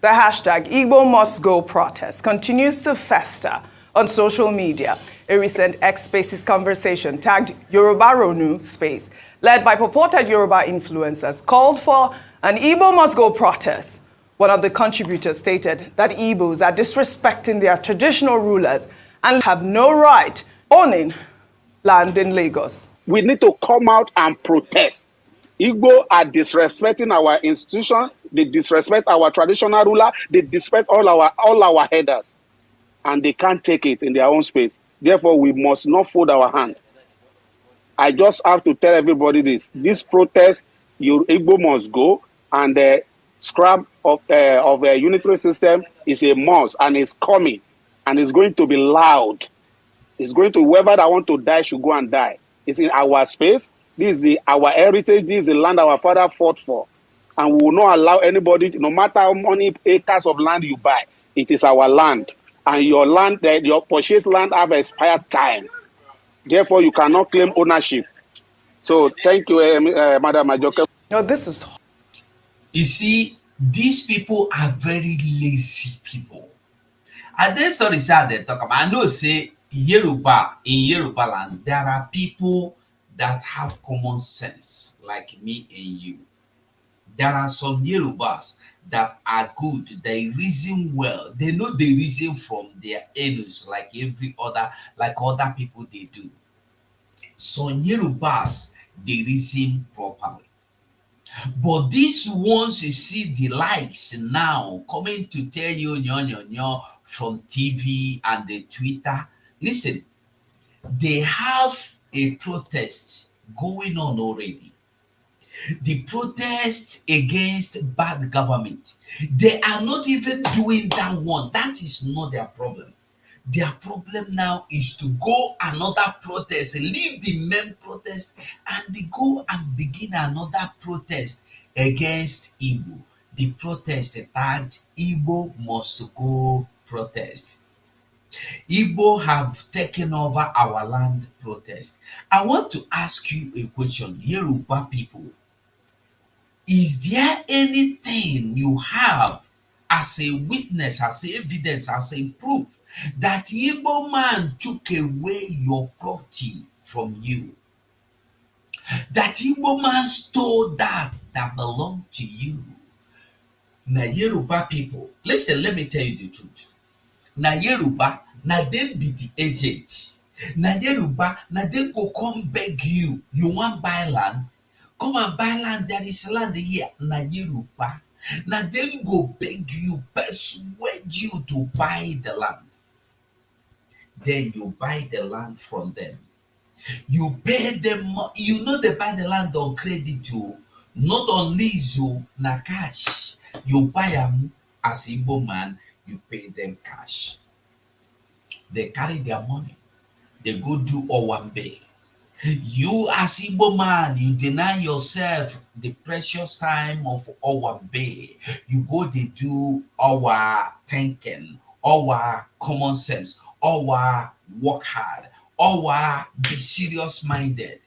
The hashtag Igbo Must Go protest continues to fester on social media. A recent X Spaces conversation tagged Yoruba Ronu Space, led by purported Yoruba influencers, called for an Igbo Must Go protest. One of the contributors stated that Igbos are disrespecting their traditional rulers and have no right owning land in Lagos. We need to come out and protest. Igbo are disrespecting our institution. They disrespect our traditional ruler. They disrespect all our headers, and they can't take it in their own space. Therefore, we must not fold our hand. I just have to tell everybody this: this protest, your Igbo must go, and the scrap of a unitary system is a must, and it's coming, and it's going to be loud. It's going to, whoever that want to die should go and die. It's in our space. This is our heritage. This is the land our father fought for. And we will not allow anybody, no matter how many acres of land you buy, it is our land. And your land, your purchased land have expired time. Therefore, you cannot claim ownership. So thank you, Madam Majoke. No, this is... You see, these people are very lazy people. And then sorry, sir, they talk about, I know say Yoruba, in Yoruba land, there are people that have common sense, like me and you. There are some Yorubas that are good, they reason well. They know the reason from their anus, like other people they do. Some Yorubas, they reason properly. But these ones you see the likes now coming to tell you from TV and the Twitter. Listen, they have a protest going on already. The protest against bad government. They are not even doing that one. That is not their problem. Their problem now is to go another protest, leave the main protest, and they go and begin another protest against Igbo. The protest tagged Igbo Must Go protest. Igbo have taken over our land protest. I want to ask you a question, Yoruba people. Is there anything you have as a witness, as evidence, as a proof that Igbo man took away your property from you? That Igbo man stole that belonged to you? Now, Yoruba people, listen, let me tell you the truth. Now, Yoruba, now them be the agent. Now, Yoruba, now they go come beg you. You want buy land? Come and buy land. There is land here. Now, Yoruba, now them go beg you, persuade you to buy the land. Then you buy the land from them. You pay them, you know they buy the land on credit too, not on lease, na cash. You buy them as Igbo man, you pay them cash. They carry their money. They go do Owambe. You as Igbo man, you deny yourself the precious time of Owambe. You go they do our thinking, our common sense, our work hard, our be serious minded.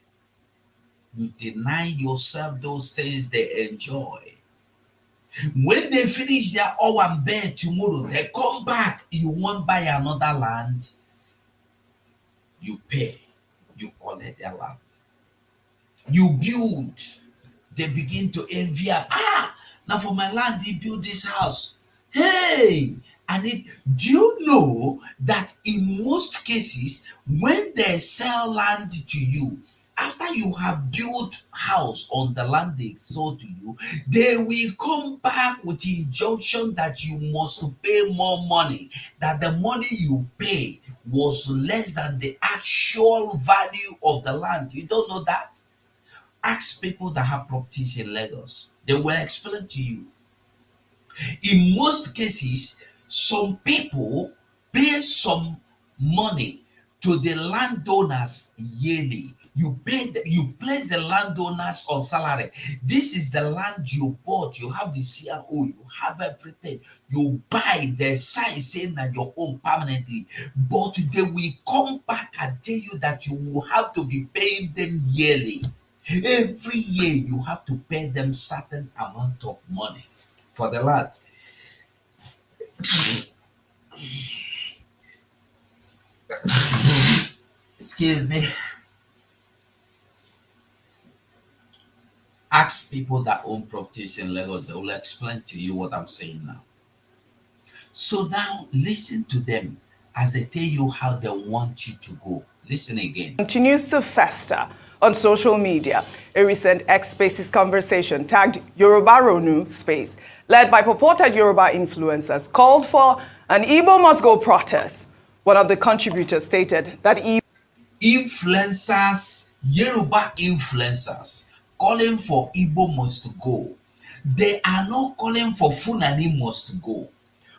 You deny yourself those things they enjoy. When they finish their Owambe tomorrow, they come back. You want buy another land, you pay, you collect their land. You build, they begin to envy. Now for my land, they build this house. Hey, do you know that in most cases, when they sell land to you, after you have built house on the land they sold to you, they will come back with injunction that you must pay more money, that the money you pay was less than the actual value of the land. You don't know that? Ask people that have properties in Lagos. They will explain to you. In most cases, some people pay some money to the landowners yearly. You place the landowners on salary. This is the land you bought. You have the CRO, you have everything. You buy the sign saying that your own permanently. But they will come back and tell you that you will have to be paying them yearly. Every year you have to pay them certain amount of money for the land. Excuse me. Ask people that own properties in Lagos, they will explain to you what I'm saying now. So now listen to them as they tell you how they want you to go. Listen again. Continues to fester on social media. A recent X Spaces conversation tagged Yoruba Ronu space, led by purported Yoruba influencers, called for an Igbo must go protest. One of the contributors stated that Influencers, Yoruba influencers, calling for Igbo must go. They are not calling for Funani must go.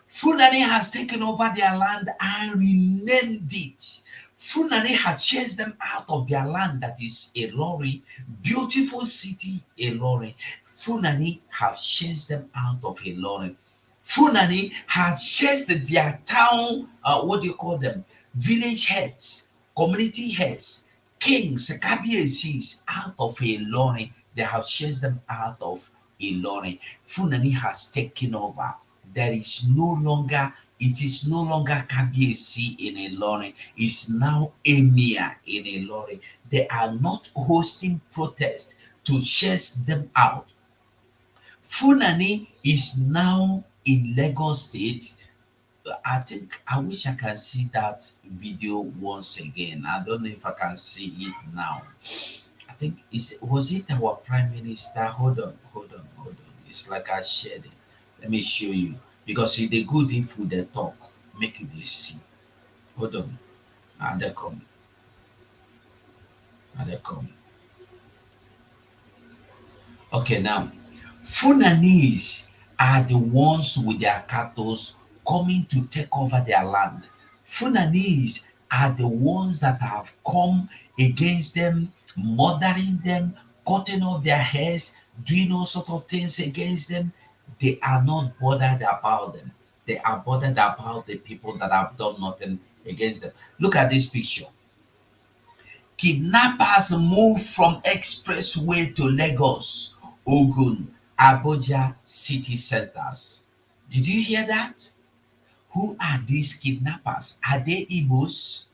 Funani has taken over their land and renamed it. Funani had chased them out of their land, that is Ilori, beautiful city Ilori. Funani have chased them out of Ilori. Funani has chased their town, what do you call them? Village heads, community heads, kings, kabiesis out of Ilori. They have chased them out of Ilori. Funani has taken over. There is no longer, it is no longer Kabiesi in Ilorin. It's now Emir in Ilorin. They are not hosting protests to chase them out. Funani is now in Lagos State. I think I wish I can see that video once again. I don't know if I can see it now. I think was it our Prime Minister? Hold on, hold on, hold on. It's like I shared it. Let me show you. Because it's the good if we talk, make you see. Hold on. And they come. And they come. Okay, now Funanis are the ones with their cattle coming to take over their land. Funanis are the ones that have come against them, murdering them, cutting off their hairs, doing all sort of things against them. They are not bothered about them. They are bothered about the people that have done nothing against them. Look at this picture. Kidnappers move from expressway to Lagos, Ogun, Abuja city centers. Did you hear that? Who are these kidnappers? Are they Igbos?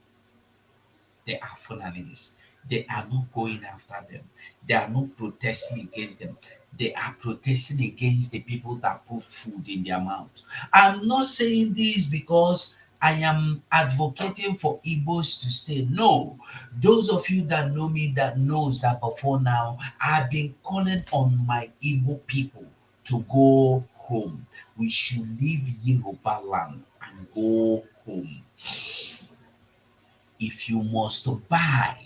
They are Fulanis. They are not going after them. They are not protesting against them. They are protesting against the people that put food in their mouth. I'm not saying this because I am advocating for Igbos to stay. No. Those of you that know me that knows that before now, I've been calling on my Igbo people to go home. We should leave Yoruba land and go home. If you must buy,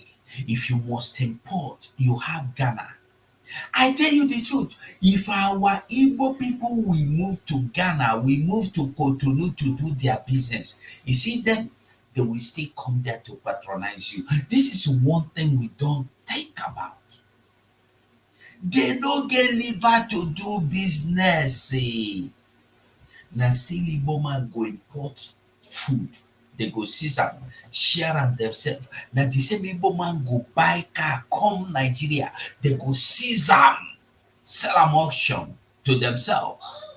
if you must import, you have Ghana. I tell you the truth, if our Igbo people will move to Ghana, we move to Cotonou to do their business, you see them, they will still come there to patronize you. This is one thing we don't think about. They no get liver to do business. Na still Igbo man go import food. They go seize am, share am themselves. Na the same Igbo man go buy car come Nigeria. They go seize am, sell am auction to themselves.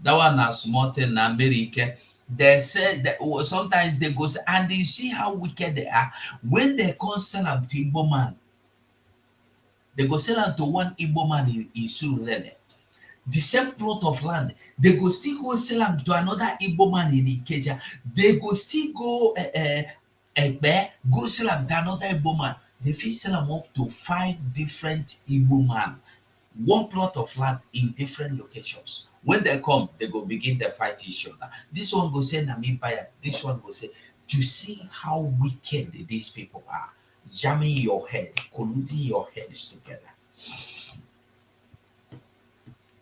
That one na small thing na America. They say that sometimes they go and you see how wicked they are. When they come sell am to Igbo man, they go sell am to one Igbo man in Surulere. The same plot of land, they go still go sell am to another Igbo man in Ikeja. They go still go Egbe, go sell am to another Igbo man. They fit sell am up to 5 different Igbo man. One plot of land in different locations. When they come, they go begin to fight each other. This one go say na me buy am. This one go say, to see how wicked these people are. Jamming your head, colluding your heads together.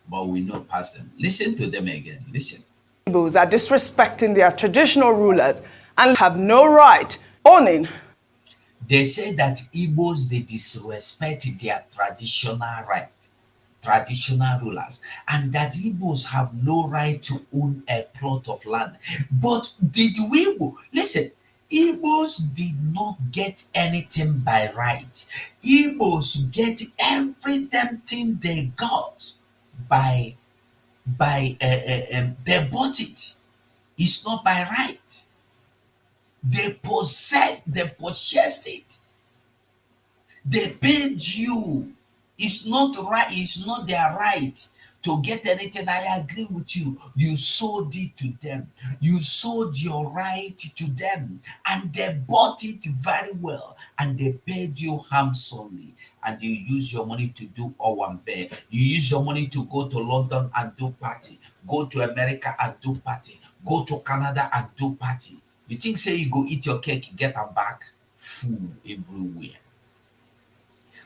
But we know past them. Listen to them again. Listen. Igbos are disrespecting their traditional rulers and have no right owning. They say that Igbos, they disrespect their traditional right, traditional rulers, and that Igbos have no right to own a plot of land. But did we, listen, Igbos did not get anything by right. Igbos get every damn thing they got by they bought it. It's not by right. They possessed it. They paid you. It's not right, it's not their right to get anything. I agree with you. You sold it to them. You sold your right to them, and they bought it very well, and they paid you handsomely. And you use your money to do Owambe. You use your money to go to London and do party. Go to America and do party. Go to Canada and do party. You think say you go eat your cake, get them back? Fool everywhere.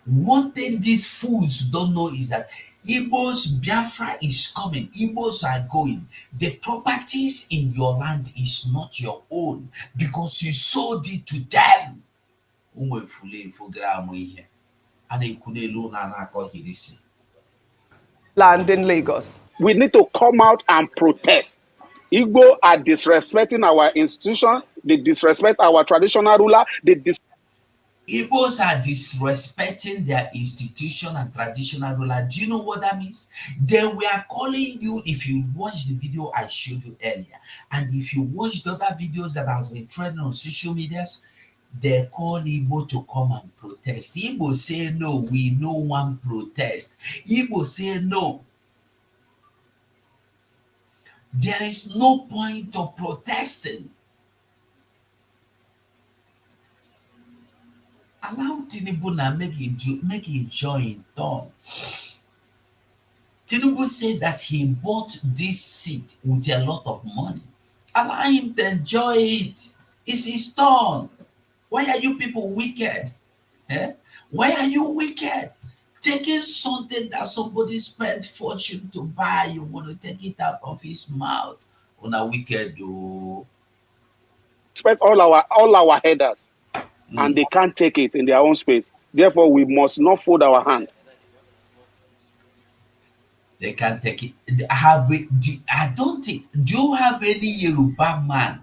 One thing these fools don't know is that Igbos, Biafra is coming. Igbos are going. The properties in your land is not your own because you sold it to them. Land in Lagos. We need to come out and protest. Igbo are disrespecting our institution. They disrespect our traditional ruler. Igbos are disrespecting their institution and traditional ruler. Do you know what that means? They were calling you, if you watch the video I showed you earlier, and if you watch the other videos that has been trending on social medias, they call Igbo to come and protest. Igbo say no, we no want protest. Igbo say no. There is no point of protesting. Allow Tinubu now make it join done. Tinubu said that he bought this seat with a lot of money. Allow him to enjoy it. It's his turn. Why are you people wicked? Eh? Why are you wicked? Taking something that somebody spent fortune to buy, you want to take it out of his mouth. On a wicked though. Respect all our headers. And they can't take it in their own space. Therefore, we must not fold our hand. They can't take it. I don't think. Do you have any Yoruba man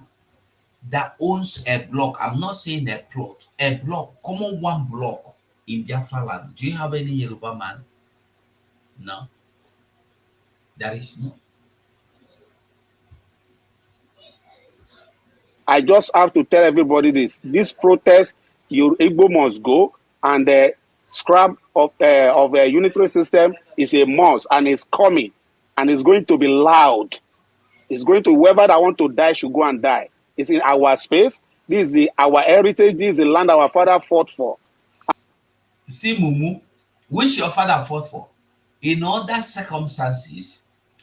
that owns a block? I'm not saying a plot. A block, common one block in Biafra land. Do you have any Yoruba man? No. There is no. I just have to tell everybody this. This protest, your Igbo must go, and the scrap of a unitary system is a must, and it's coming, and it's going to be loud. It's going to, whoever that want to die should go and die. It's in our space. This is our heritage. This is the land our father fought for. See, Mumu, which your father fought for. In other circumstances,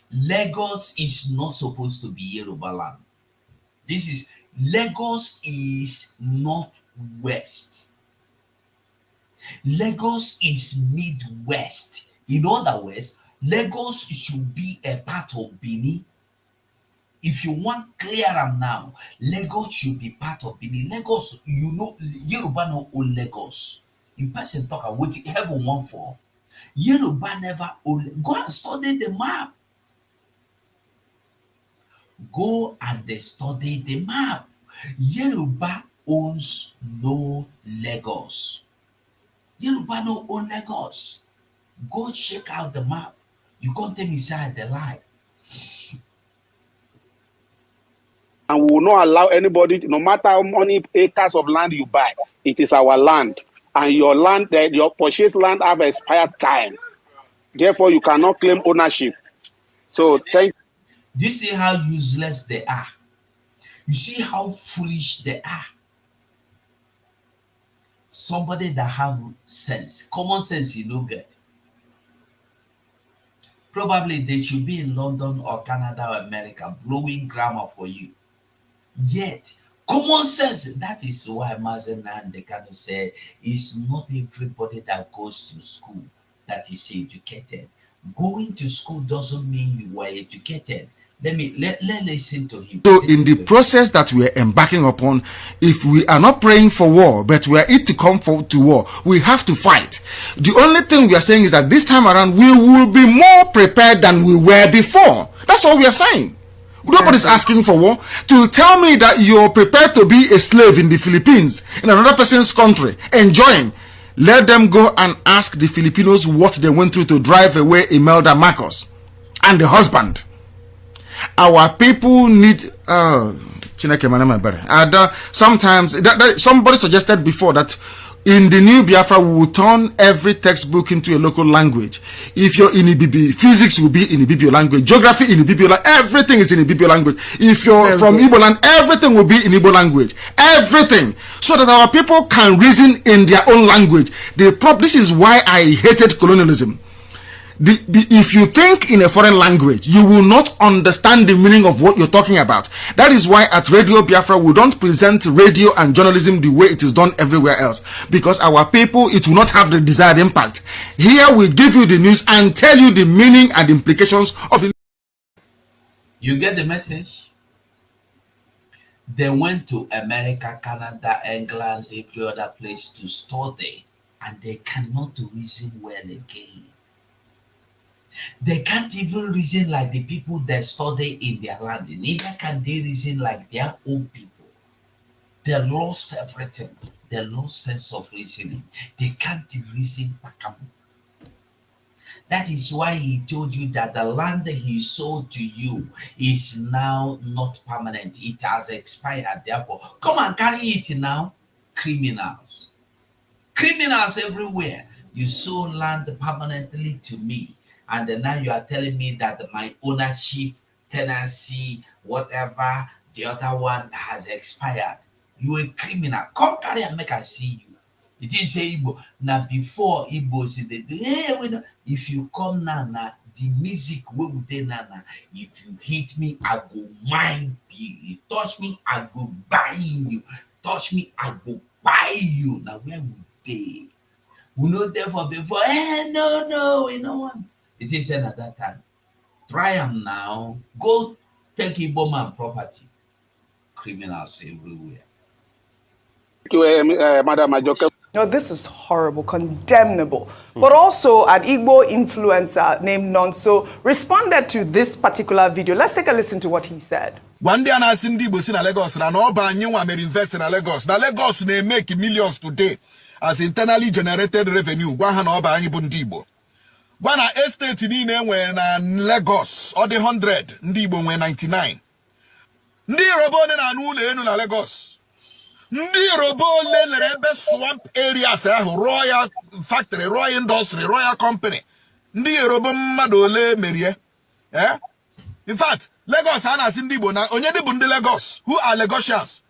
Lagos is not supposed to be Yoruba land. Lagos is northwest. Lagos is midwest. In other words, Lagos should be a part of Benin. If you want clear them now, Lagos should be part of Benin. Lagos, you know, Yoruba no own Lagos. In person talk about what heaven want for. Yoruba never own. Go and study the map. Go and study the map. Yoruba owns no Lagos. Yoruba no own Lagos. Go check out the map. You can't tell me inside the lie. And we will not allow anybody, no matter how many acres of land you buy, it is our land. And your land, your purchased land have expired time. Therefore, you cannot claim ownership. So thank you. Do you see how useless they are? You see how foolish they are? Somebody that have sense, common sense you don't get. Probably they should be in London or Canada or America blowing grammar for you. Yet, common sense, that is why Mazen and they kind of say it's not everybody that goes to school that is educated. Going to school doesn't mean you were educated. Let listen to him. So in the process that we are embarking upon, if we are not praying for war, but we are it to come to war, we have to fight. The only thing we are saying is that this time around, we will be more prepared than we were before. That's all we are saying. Nobody's asking for war. To tell me that you're prepared to be a slave in the Philippines, in another person's country, enjoying, let them go and ask the Filipinos what they went through to drive away Imelda Marcos and the husband. Our people need sometimes somebody suggested before that in the new Biafra we will turn every textbook into a local language. If you're in Ibibio, physics will be in Ibibio language, geography in Ibibio language, everything is in Ibibio language. If you're from Igbo land, everything will be in Igbo language. Everything. So that our people can reason in their own language. This is why I hated colonialism. If you think in a foreign language, you will not understand the meaning of what you're talking about. That is why at Radio Biafra, we don't present radio and journalism the way it is done everywhere else. Because our people, it will not have the desired impact. Here we give you the news and tell you the meaning and implications of it. You get the message? They went to America, Canada, England, every other place to study, and they cannot reason well again. They can't even reason like the people that study in their land. Neither can they reason like their own people. They lost everything. They lost sense of reasoning. They can't reason. That is why he told you that the land he sold to you is now not permanent. It has expired. Therefore, come and carry it now. Criminals. Criminals everywhere. You sold land permanently to me. And then now you are telling me that my ownership, tenancy, whatever, the other one has expired. You a criminal. Come carry and make us see you. It is say Igbo. Now before Igbo say if you come now, the music we will do now. If you hit me, I go mind you. You touch me, I go buy you. Touch me, I go buy you. Now where would they? We know therefore before. No, we don't want. It is said at that time. Try them now. Go take Igbo man property. Criminals everywhere. Madam Ajoke. No, this is horrible, condemnable. But also, an Igbo influencer named Nonso responded to this particular video. Let's take a listen to what he said. One day, I see Igbo in Lagos, and all by new one may invest in Lagos. Now, Lagos may make millions today as internally generated revenue. One all by Igbo. One estate in Lagos, or the 100, Igbo when 99. Ndi robone na nule enu na Lagos. Ndi robone lerebe swamp areas, Royal Factory, Royal Industry, Royal Company. Ndi robone madole merie. In fact, Lagos ana sindi bona onye di bundi Lagos. Who are Lagosians?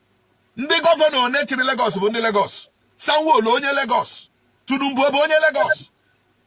Ndi governor onechiri Lagos bundi Lagos. Sanwo-Olu onye Lagos. Tudumbo onye Lagos.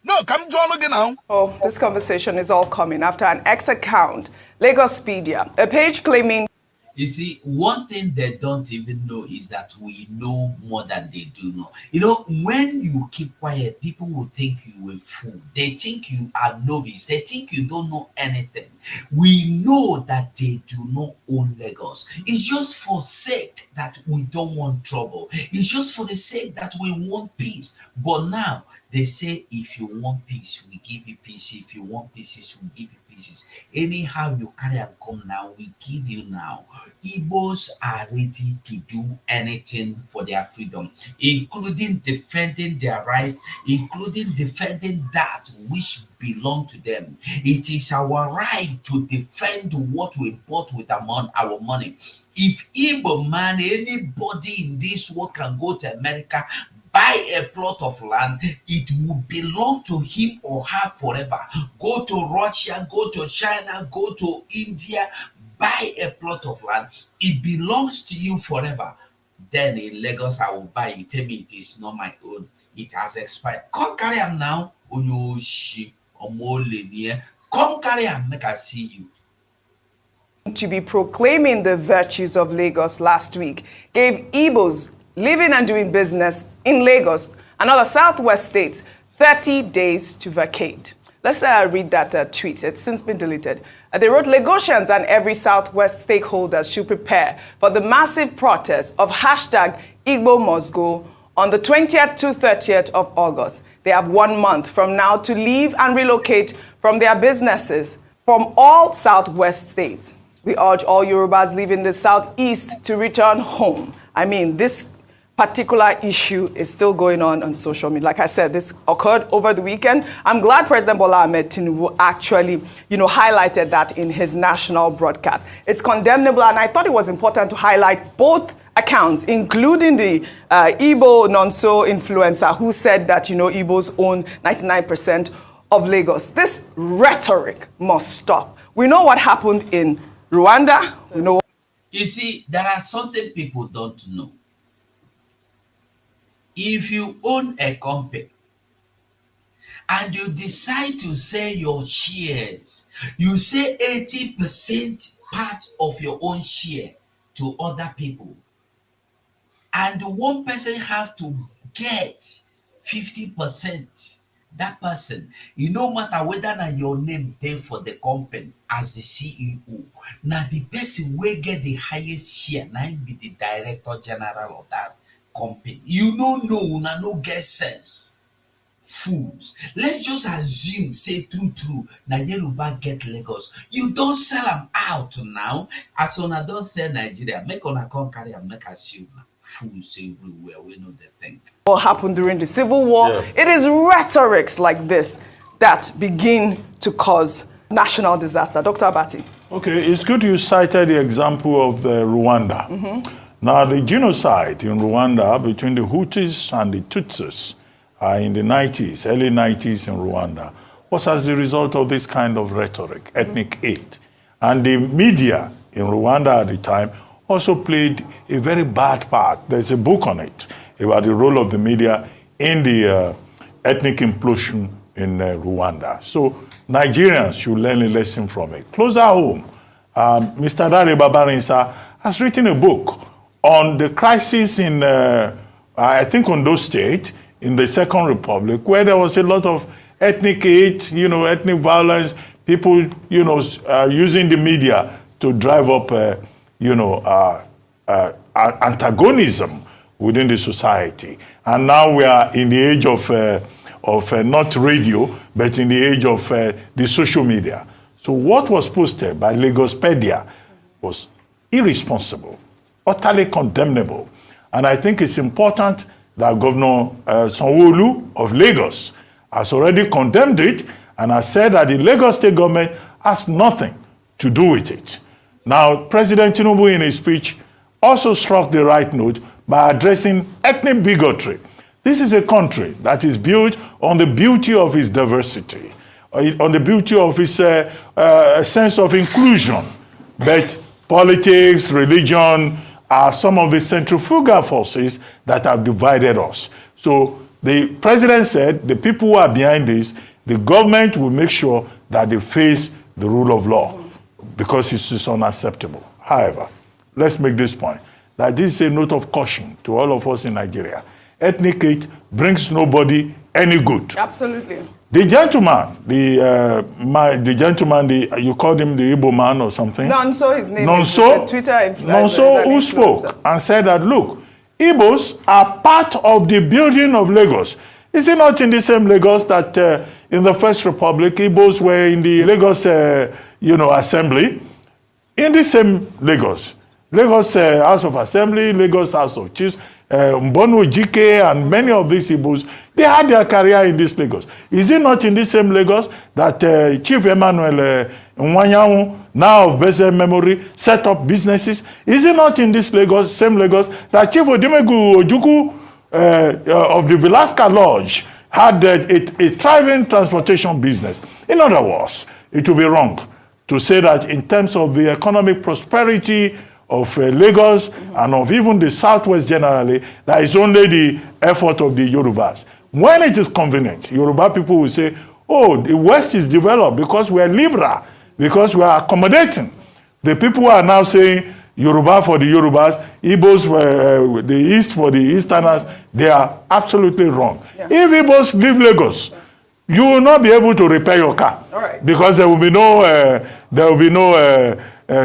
No, come join again now. Oh, this conversation is all coming after an ex-account, Lagospedia, a page claiming. You see, one thing they don't even know is that we know more than they do know. You know, when you keep quiet, people will think you a fool. They think you are novice. They think you don't know anything. We know that they do not own Lagos. It's just for sake that we don't want trouble. It's just for the sake that we want peace. But now, they say, if you want peace, we give you peace. If you want pieces, we give you pieces. Anyhow you carry and come now, we give you now. Igbos are ready to do anything for their freedom, including defending their right, including defending that which belong to them. It is our right to defend what we bought with our money. If Igbo man, anybody in this world can go to America, buy a plot of land, it will belong to him or her forever. Go to Russia, go to China, go to India, buy a plot of land. It belongs to you forever. Then in Lagos, I will buy it. Tell me it is not my own. It has expired. Come carry them now. Oyoshi, Omolenie. Come carry them, make I see you. To be proclaiming the virtues of Lagos last week gave Igbos living and doing business in Lagos and other southwest states 30 days to vacate. Let's read that tweet. It's since been deleted. They wrote, Lagosians and every southwest stakeholder should prepare for the massive protest of hashtag Igbo must go on the 20th to 30th of August. They have 1 month from now to leave and relocate from their businesses from all southwest states. We urge all Yorubas living in the southeast to return home. I mean, this particular issue is still going on social media. Like I said, this occurred over the weekend. I'm glad President Bola Ahmed Tinubu actually, highlighted that in his national broadcast. It's condemnable, and I thought it was important to highlight both accounts, including the Igbo Nonso influencer who said that, Igbos own 99% of Lagos. This rhetoric must stop. We know what happened in Rwanda. We know. You see, there are something people don't know. If you own a company and you decide to sell your shares, you say 80% part of your own share to other people, and one person have to get 50%. That person, no matter whether na your name there for the company as the CEO, now the person will get the highest share, now be the director general of that company. You don't know, una no get sense. Fools. Let's just assume, say true, na Yoruba get Lagos. You don't sell them out now. As una don't sell Nigeria, make una come carry and make assume. Fools everywhere, we know the thing. What happened during the Civil War? Yeah. It is rhetorics like this that begin to cause national disaster. Dr. Abati. Okay, it's good you cited the example of Rwanda. Mm-hmm. Now, the genocide in Rwanda between the Hutus and the Tutsis in the 90s, early 90s in Rwanda, was as a result of this kind of rhetoric, ethnic hate. And the media in Rwanda at the time also played a very bad part. There's a book on it about the role of the media in the ethnic implosion in Rwanda. So Nigerians should learn a lesson from it. Closer home, Mr. Dare Babarinsa has written a book on the crisis in, I think, Ondo State, in the Second Republic, where there was a lot of ethnic hate, ethnic violence, people, using the media to drive up, antagonism within the society. And now we are in the age of not radio, but in the age of the social media. So what was posted by Lagospedia was irresponsible, utterly condemnable. And I think it's important that Governor Sanwo-Olu of Lagos has already condemned it and has said that the Lagos state government has nothing to do with it. Now, President Tinubu in his speech also struck the right note by addressing ethnic bigotry. This is a country that is built on the beauty of its diversity, on the beauty of its sense of inclusion. But politics, religion are some of the centrifugal forces that have divided us. So the president said the people who are behind this, the government will make sure that they face the rule of law because it is unacceptable. However, let's make this point, that this is a note of caution to all of us in Nigeria. Ethnic hate brings nobody any good. Absolutely. The gentleman, you called him the Igbo man or something? Nonso, his name is Twitter influencer. Nonso, who spoke and said that, look, Igbos are part of the building of Lagos. Is it not in the same Lagos that in the First Republic, Igbos were in the Lagos, Assembly? In the same Lagos. Lagos House of Assembly, Lagos House of Chiefs, Mbono Jike and many of these Igbos, they had their career in this Lagos. Is it not in this same Lagos that Chief Emmanuel Nwanyanwu, now of blessed memory, set up businesses? Is it not in this Lagos, same Lagos, that Chief Odimegu Ojukwu of the Velasca Lodge had a thriving transportation business? In other words, it would be wrong to say that in terms of the economic prosperity of Lagos and of even the Southwest generally, that is only the effort of the Yorubas. When it is convenient, Yoruba people will say, oh, the West is developed because we are liberal, because we are accommodating. The people who are now saying Yoruba for the Yorubas, Igbos for the East for the Easterners, they are absolutely wrong. Yeah. If Igbos leave Lagos, you will not be able to repair your car. All right. Because there will be no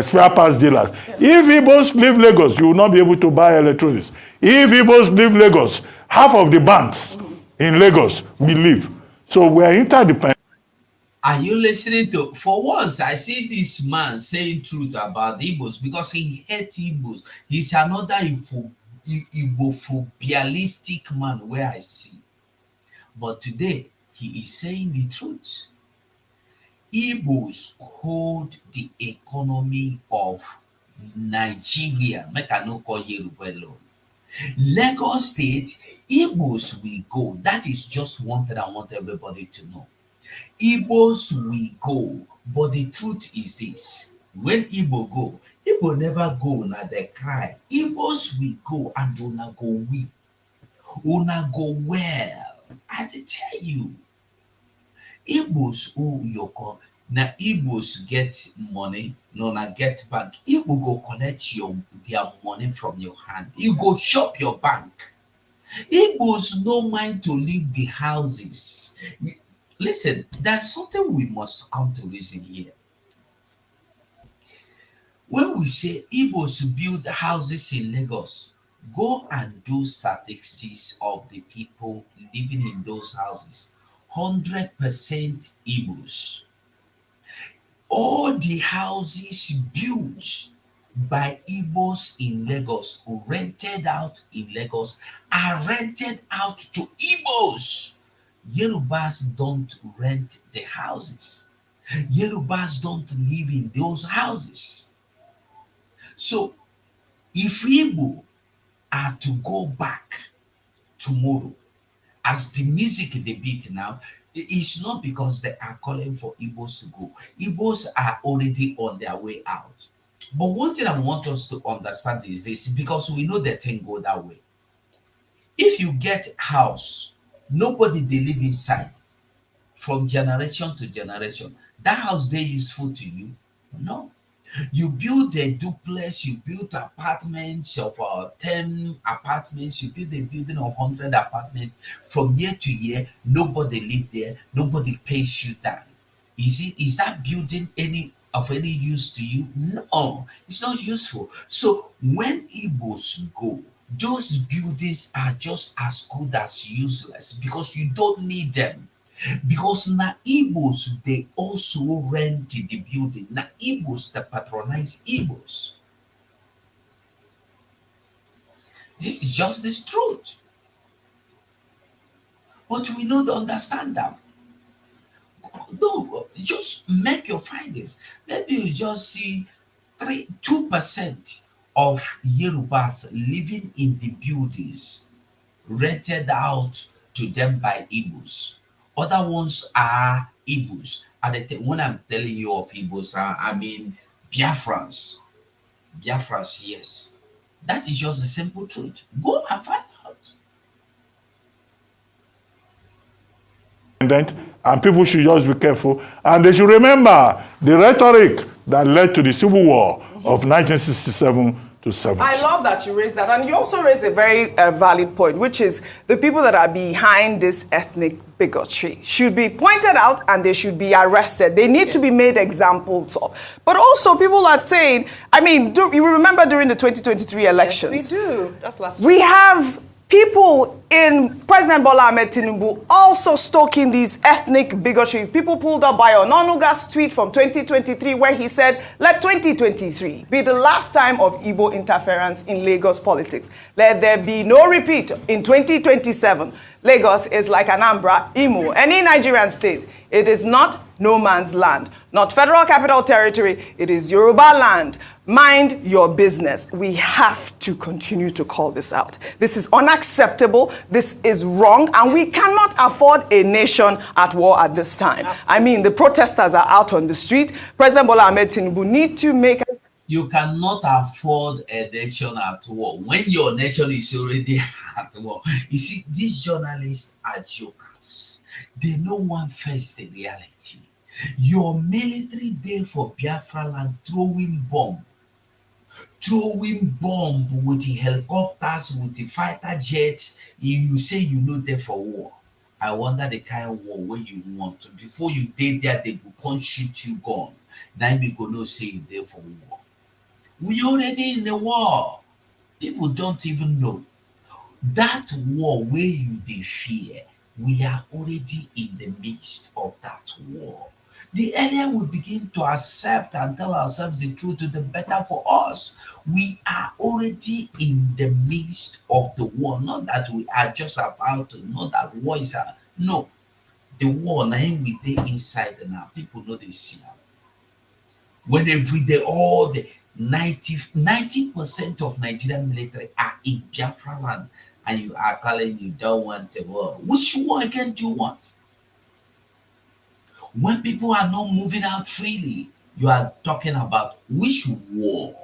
spare parts dealers. Yeah. If Igbos leave Lagos, you will not be able to buy electronics. If Igbos leave Lagos, half of the banks in Lagos will leave. So we are interdependent. Are you listening to? For once, I see this man saying truth about Igbos because he hates Igbos. He's another Igbo-phobialistic man where I see. But today, he is saying the truth. Igbos hold the economy of Nigeria. Make I no call Yoruba alone. Lagos State, Igbos will go. That is just one thing I want everybody to know. Igbos will go, but the truth is this: when Igbo go, Igbo never go na dey cry. Igbos will go and una go weep, una go well. I dey tell you, Igbos owe your call. Na Igbos get money, no na get bank. Igbo go collect their money from your hand. You go shop your bank. Igbos no mind to leave the houses. Listen, there's something we must come to reason here. When we say Igbos build houses in Lagos, go and do statistics of the people living in those houses. 100% Igbos. All the houses built by Igbos in Lagos, rented out in Lagos, are rented out to Igbos. Yorubas don't rent the houses. Yorubas don't live in those houses. So if Igbo are to go back tomorrow, as the music they beat now, it's not because they are calling for Igbos to go. Igbos are already on their way out. But one thing I want us to understand is this, because we know that thing go that way. If you get house, nobody they live inside from generation to generation, that house they useful to you? No. You build a duplex, you build apartments of 10 apartments, you build a building of 100 apartments. From year to year, nobody live there, nobody pays you that. Is that building any use to you? No, it's not useful. So when Igbos go, those buildings are just as good as useless because you don't need them. Because na Igbos, they also rent the building. Na Igbos, they patronize Igbos. This is just the truth. But we don't understand that. No, just make your findings. Maybe you just see 2% of Yorubas living in the buildings rented out to them by Igbos. Other ones are Igbos. And when I'm telling you of Igbos, I mean Biafrans. Biafrans, yes. That is just the simple truth. Go and find out. And people should just be careful. And they should remember the rhetoric that led to the Civil War of 1967 to 70. I love that you raised that. And you also raised a very valid point, which is the people that are behind this ethnic bigotry should be pointed out and they should be arrested. They need to be made examples of. But also people are saying, I mean, you remember during the 2023 elections. Yes, we do. That's last week. We have people in President Bola Ahmed Tinubu also stoking these ethnic bigotry. People pulled up by Ononuga's tweet from 2023 where he said, let 2023 be the last time of Igbo interference in Lagos politics. Let there be no repeat in 2027. Lagos is like Anambra, Imo, any Nigerian state. It is not no man's land, not Federal Capital Territory. It is Yoruba land. Mind your business. We have to continue to call this out. This is unacceptable. This is wrong. And we cannot afford a nation at war at this time. Absolutely. I mean, the protesters are out on the street. President Bola Ahmed Tinubu need to make... You cannot afford a nation at war when your nation is already at war. You see, these journalists are jokers. They no one face the reality. Your military there for Biafra land throwing bomb with the helicopters, with the fighter jets. You say you know there for war. I wonder the kind of war where you want to. Before you did there, they go come shoot you gun. Now we go no say you there for war. We already in the war. People don't even know. That war where you they fear, we are already in the midst of that war. The earlier we begin to accept and tell ourselves the truth, the better for us. We are already in the midst of the war. Not that we are just about to know that war is a no. The war now we dey inside now. People know they see am. When every day, all the 90% of Nigerian military are in Biafra land, and you are calling you don't want a war. Which war again do you want? When people are not moving out freely, you are talking about which war?